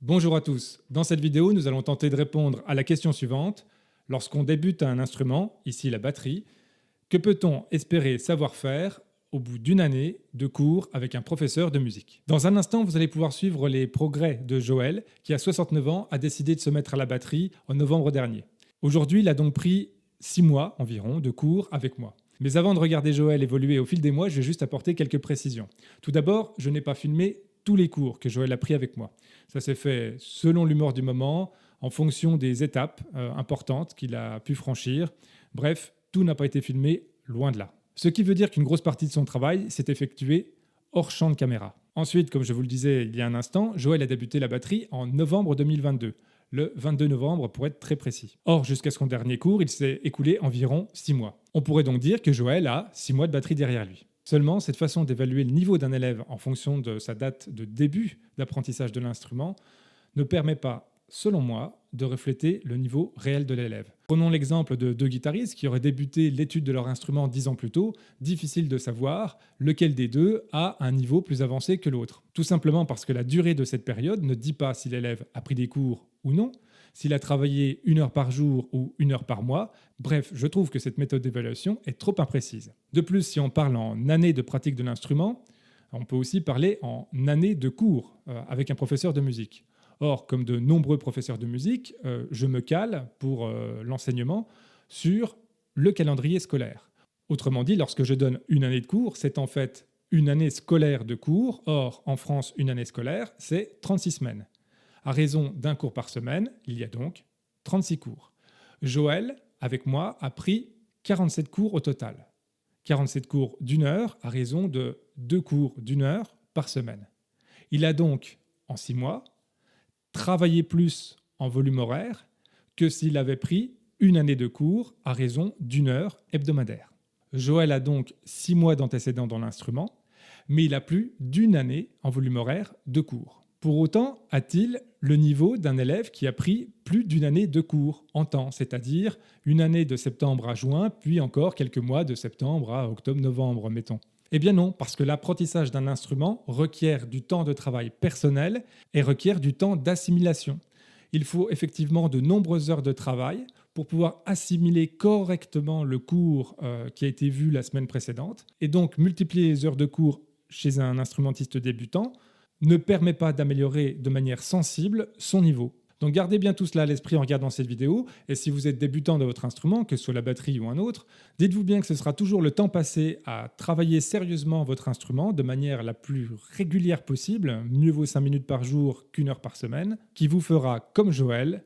Bonjour à tous. Dans cette vidéo, nous allons tenter de répondre à la question suivante. Lorsqu'on débute un instrument, ici la batterie, que peut-on espérer savoir faire au bout d'une année de cours avec un professeur de musique? Dans un instant, vous allez pouvoir suivre les progrès de Joël, qui à 69 ans a décidé de se mettre à la batterie en novembre dernier. Aujourd'hui, il a donc pris 6 mois environ de cours avec moi. Mais avant de regarder Joël évoluer au fil des mois, je vais juste apporter quelques précisions. Tout d'abord, je n'ai pas filmé tous les cours que Joël a pris avec moi. Ça s'est fait selon l'humeur du moment, en fonction des étapes importantes qu'il a pu franchir. Bref, tout n'a pas été filmé, loin de là. Ce qui veut dire qu'une grosse partie de son travail s'est effectuée hors champ de caméra. Ensuite, comme je vous le disais il y a un instant, Joël a débuté la batterie en novembre 2022. Le 22 novembre pour être très précis. Or, jusqu'à son dernier cours, il s'est écoulé environ 6 mois. On pourrait donc dire que Joël a 6 mois de batterie derrière lui. Seulement, cette façon d'évaluer le niveau d'un élève en fonction de sa date de début d'apprentissage de l'instrument ne permet pas, selon moi, de refléter le niveau réel de l'élève. Prenons l'exemple de deux guitaristes qui auraient débuté l'étude de leur instrument 10 ans plus tôt. Difficile de savoir lequel des deux a un niveau plus avancé que l'autre. Tout simplement parce que la durée de cette période ne dit pas si l'élève a pris des cours ou non, s'il a travaillé 1 heure par jour ou 1 heure par mois. Bref, je trouve que cette méthode d'évaluation est trop imprécise. De plus, si on parle en années de pratique de l'instrument, on peut aussi parler en années de cours avec un professeur de musique. Or, comme de nombreux professeurs de musique, je me cale pour l'enseignement sur le calendrier scolaire. Autrement dit, lorsque je donne une année de cours, c'est en fait une année scolaire de cours. Or, en France, une année scolaire, c'est 36 semaines. À raison d'un cours par semaine, il y a donc 36 cours. Joël, avec moi, a pris 47 cours au total. 47 cours d'1 heure à raison de 2 cours d'1 heure par semaine. Il a donc, en 6 mois, travaillé plus en volume horaire que s'il avait pris une année de cours à raison d'1 heure hebdomadaire. Joël a donc 6 mois d'antécédents dans l'instrument, mais il a plus d'1 année en volume horaire de cours. Pour autant, a-t-il le niveau d'un élève qui a pris plus d'une année de cours en temps, c'est-à-dire une année de septembre à juin, puis encore quelques mois de septembre à octobre-novembre, mettons? Eh bien non, parce que l'apprentissage d'un instrument requiert du temps de travail personnel et requiert du temps d'assimilation. Il faut effectivement de nombreuses heures de travail pour pouvoir assimiler correctement le cours qui a été vu la semaine précédente. Et donc, multiplier les heures de cours chez un instrumentiste débutant ne permet pas d'améliorer de manière sensible son niveau. Donc gardez bien tout cela à l'esprit en regardant cette vidéo, et si vous êtes débutant de votre instrument, que ce soit la batterie ou un autre, dites-vous bien que ce sera toujours le temps passé à travailler sérieusement votre instrument de manière la plus régulière possible, mieux vaut 5 minutes par jour qu'1 heure par semaine, qui vous fera, comme Joël,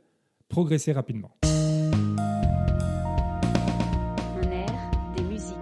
progresser rapidement. Un air, des musiques.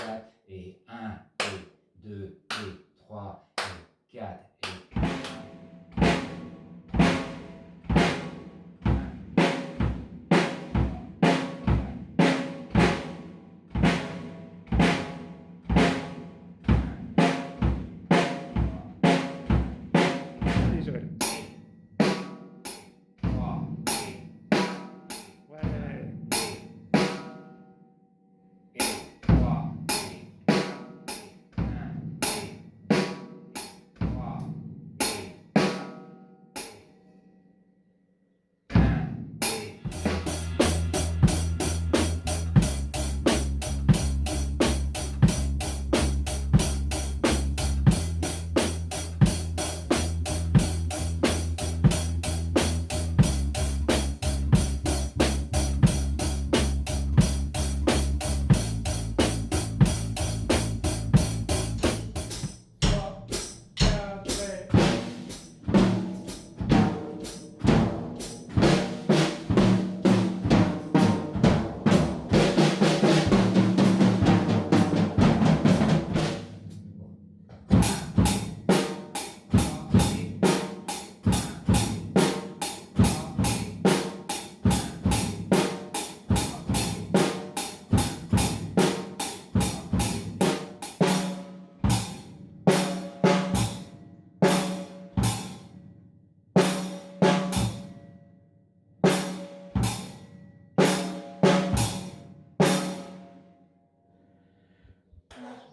4, et 1, et 2, et 3, et 4, et... Allez, Joël. 3, Ouais. et 3, et 1, et 3,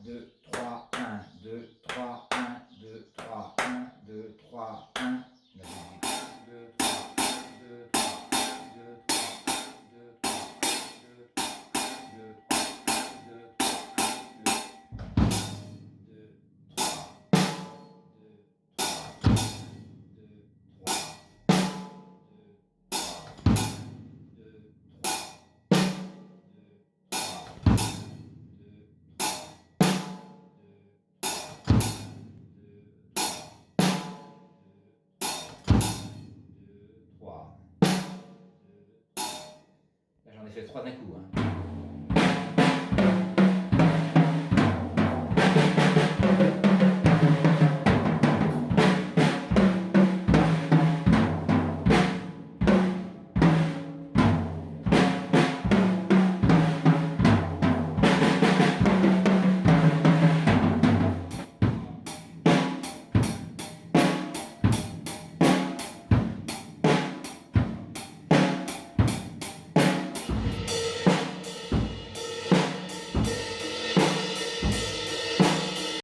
deux, trois, un, deux, trois, un, deux, trois, un, deux, trois, un. La musique. 2, 3, 2, 3, 2, 3, 2, 3, 2, 3, 2, 3, 2, 3. Là, j'en ai fait 3 d'un coup. Hein.